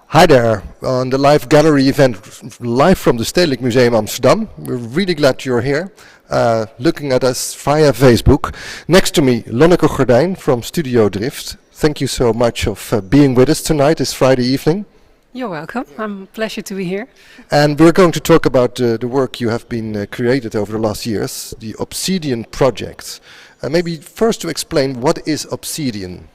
Hi there, on the live gallery event live from the Stedelijk Museum Amsterdam. We're really glad you're here, looking at us via Facebook. Next to me, Lonneke Gordijn from Studio Drift. Thank you so much for being with us tonight, this Friday evening. You're welcome. I'm a pleasure to be here. And we're going to talk about the work you have been created over the last years, the Obsidian project. Maybe first to explain, what is Obsidian?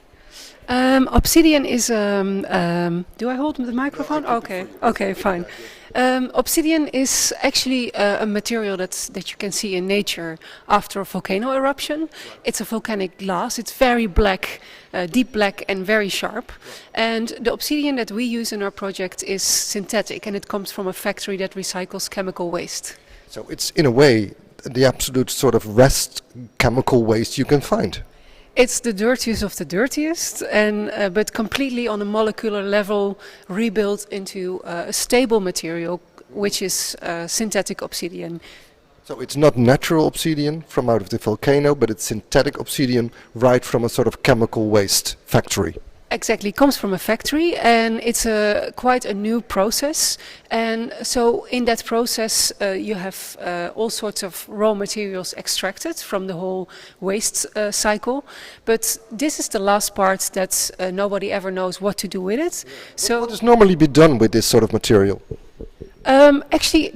Obsidian is, do I hold the microphone? Okay, fine. Obsidian is actually a material that you can see in nature after a volcano eruption. It's a volcanic glass. It's very black, deep black and very sharp. And the obsidian that we use in our project is synthetic, and it comes from a factory that recycles chemical waste. So it's in a way the absolute sort of rest chemical waste you can find. It's the dirtiest of the dirtiest, and but completely on a molecular level rebuilt into a stable material, which is synthetic obsidian. So it's not natural obsidian from out of the volcano, but it's synthetic obsidian right from a sort of chemical waste factory. Exactly, comes from a factory, and it's quite a new process. And so in that process you have all sorts of raw materials extracted from the whole waste cycle. But this is the last part that nobody ever knows what to do with it. So what is normally be done with this sort of material? Actually,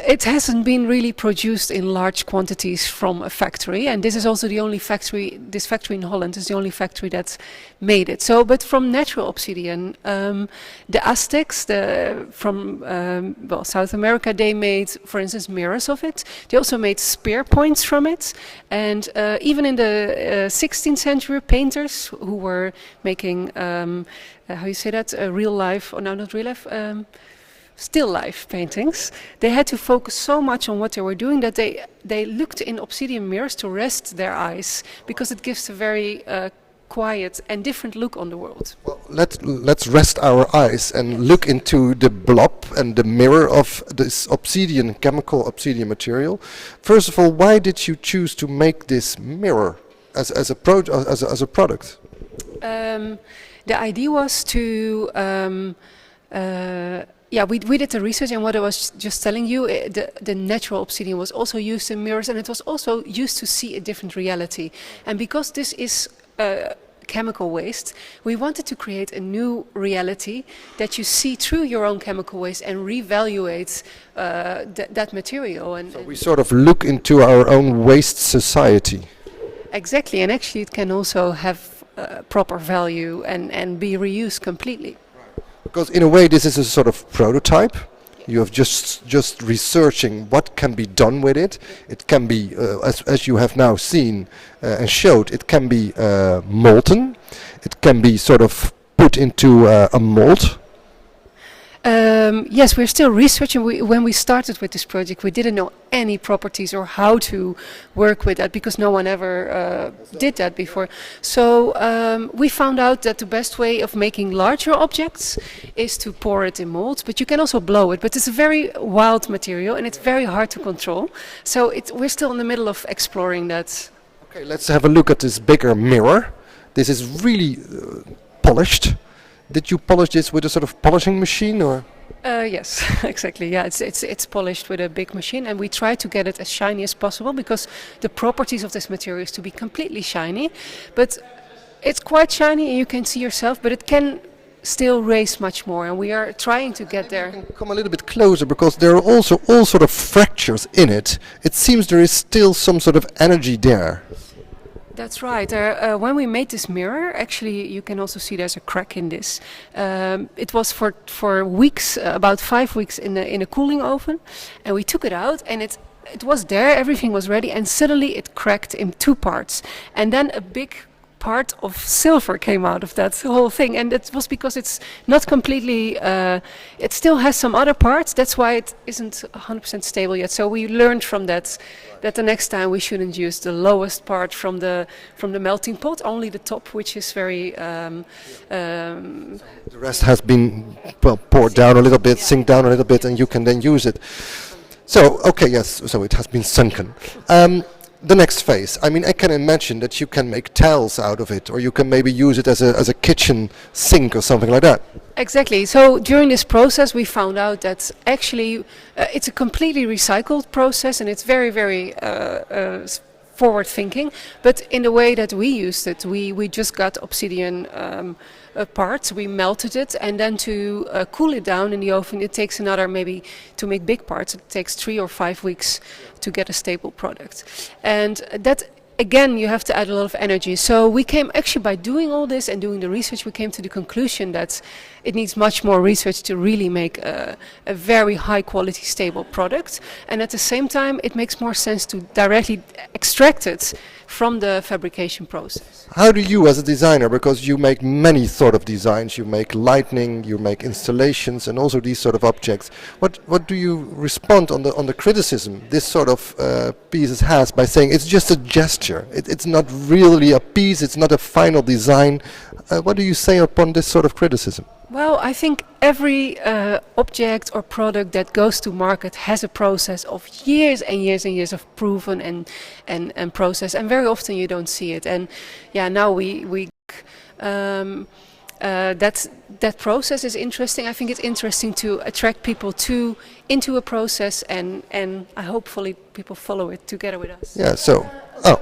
it hasn't been really produced in large quantities from a factory, and this is also the only factory. This factory in Holland is the only factory that made it. So, but from natural obsidian, the Aztecs, from South America, they made, for instance, mirrors of it. They also made spear points from it, and even in the 16th century, painters who were making how you say that, real life, or no, not real life. Still life paintings, they had to focus so much on what they were doing that they looked in obsidian mirrors to rest their eyes, because it gives a very quiet and different look on the world. Well, let's rest our eyes and look into the blob and the mirror of this obsidian, chemical obsidian material. First of all, why did you choose to make this mirror as a product? The idea was to we did the research, and what I was just telling you, the natural obsidian was also used in mirrors, and it was also used to see a different reality. And because this is chemical waste, we wanted to create a new reality that you see through your own chemical waste and reevaluate that material. And so we sort of look into our own waste society. Exactly, and actually it can also have proper value and be reused completely. Because in a way this is a sort of prototype. You have just researching what can be done with it. It can be, as you have now seen and showed, it can be molten. It can be sort of put into a mold. Yes, we're still researching. When we started with this project, we didn't know any properties or how to work with that, because no one ever did that before. So we found out that the best way of making larger objects is to pour it in molds, but you can also blow it. But it's a very wild material and it's very hard to control. So we're still in the middle of exploring that. Okay, let's have a look at this bigger mirror. This is really polished. Did you polish this with a sort of polishing machine, or? Yes, exactly. Yeah, it's polished with a big machine, and we try to get it as shiny as possible, because the properties of this material is to be completely shiny. But it's quite shiny, and you can see yourself, but it can still raise much more, and we are trying to get there. You can come a little bit closer, because there are also all sort of fractures in it. It seems there is still some sort of energy there. That's right. When we made this mirror, actually you can also see there's a crack in this. It was for weeks, about 5 weeks in a cooling oven, and we took it out, and it was there, everything was ready, and suddenly it cracked in 2 parts, and then a big part of silver came out of that whole thing, and it was because it's not completely, it still has some other parts. That's why it isn't 100% stable yet. So we learned from that the next time we shouldn't use the lowest part from the melting pot, only the top, which is very the rest has been poured down a little bit, sink down a little bit, and you can then use it. So okay, yes, so it has been sunken. The next phase, I mean, I can imagine that you can make tiles out of it, or you can maybe use it as a kitchen sink or something like that. Exactly. So during this process, we found out that actually it's a completely recycled process, and it's very, very forward thinking. But in the way that we used it, we just got obsidian parts, we melted it, and then to cool it down in the oven, it takes another, maybe to make big parts, it takes 3 or 5 weeks to get a stable product. And that, again, you have to add a lot of energy. So we came, actually, by doing all this and doing the research, we came to the conclusion that it needs much more research to really make a very high quality stable product. And at the same time, it makes more sense to directly extract it from the fabrication process. How do you, as a designer, because you make many sort of designs, you make lighting, you make installations, and also these sort of objects, what do you respond on the criticism this sort of pieces has by saying it's just a gesture, it's not really a piece, it's not a final design? What do you say upon this sort of criticism? Well, I think every object or product that goes to market has a process of years and years and years of proven and process, and very often you don't see it. And yeah, now that process is interesting. I think it's interesting to attract people into a process, and I hopefully people follow it together with us. Yeah. So,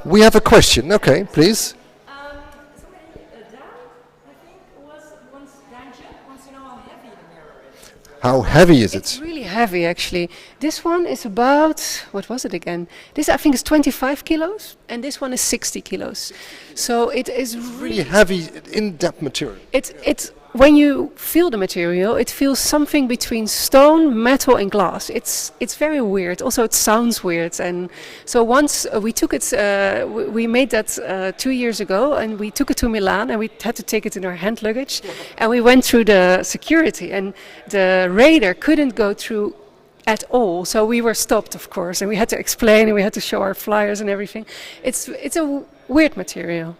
we have a question. Okay, please. How heavy is it? It's really heavy, actually. This one is about, what was it again? This, I think, is 25 kilos, and this one is 60 kilos. So it is Really heavy, in-depth material. It's when you feel the material, it feels something between stone, metal, and glass. It's very weird. Also, it sounds weird. And so once we took it, we made that 2 years ago, and we took it to Milan, and we had to take it in our hand luggage, and we went through the security, and the radar couldn't go through at all. So we were stopped, of course, and we had to explain, and we had to show our flyers and everything. It's a weird material.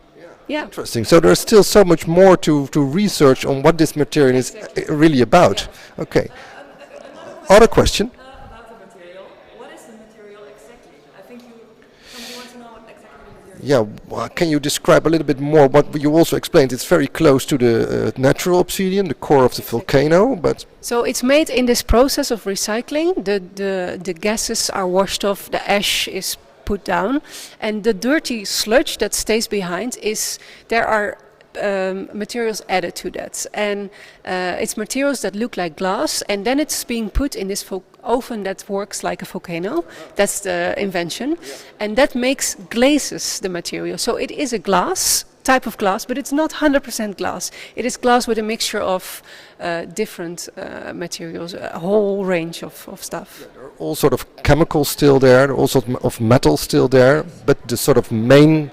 Yeah. Interesting. So there's still so much more to research on what this material is really about. Okay. Other question? About the material. What is the material exactly? I think somebody wants to know what exactly the material is. Yeah. Well, can you describe a little bit more? What you also explained, it's very close to the natural obsidian, the core of the volcano, but... So it's made in this process of recycling. The gases are washed off, the ash is put down, and the dirty sludge that stays behind there are materials added to that, and it's materials that look like glass, and then it's being put in this oven that works like a volcano. That's the invention, and that glazes the material. So it is a type of glass, but it's not 100% glass. It is glass with a mixture of different materials, a whole range of stuff. There are all sort of chemicals still there, all sort of metal still there, but the sort of main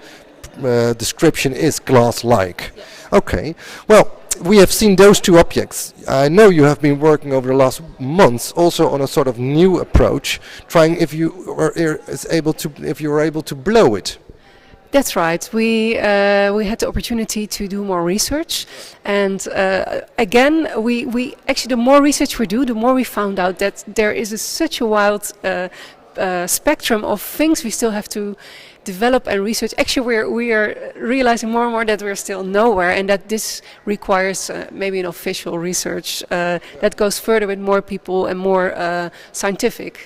description is glass-like. Okay, well, we have seen those two objects. I know you have been working over the last months also on a sort of new approach, trying if you were able to blow it. That's right. We had the opportunity to do more research, and again, we actually, the more research we do, the more we found out that there is such a wild spectrum of things we still have to develop and research. Actually, we are realizing more and more that we're still nowhere, and that this requires maybe an official research that goes further with more people and more scientific.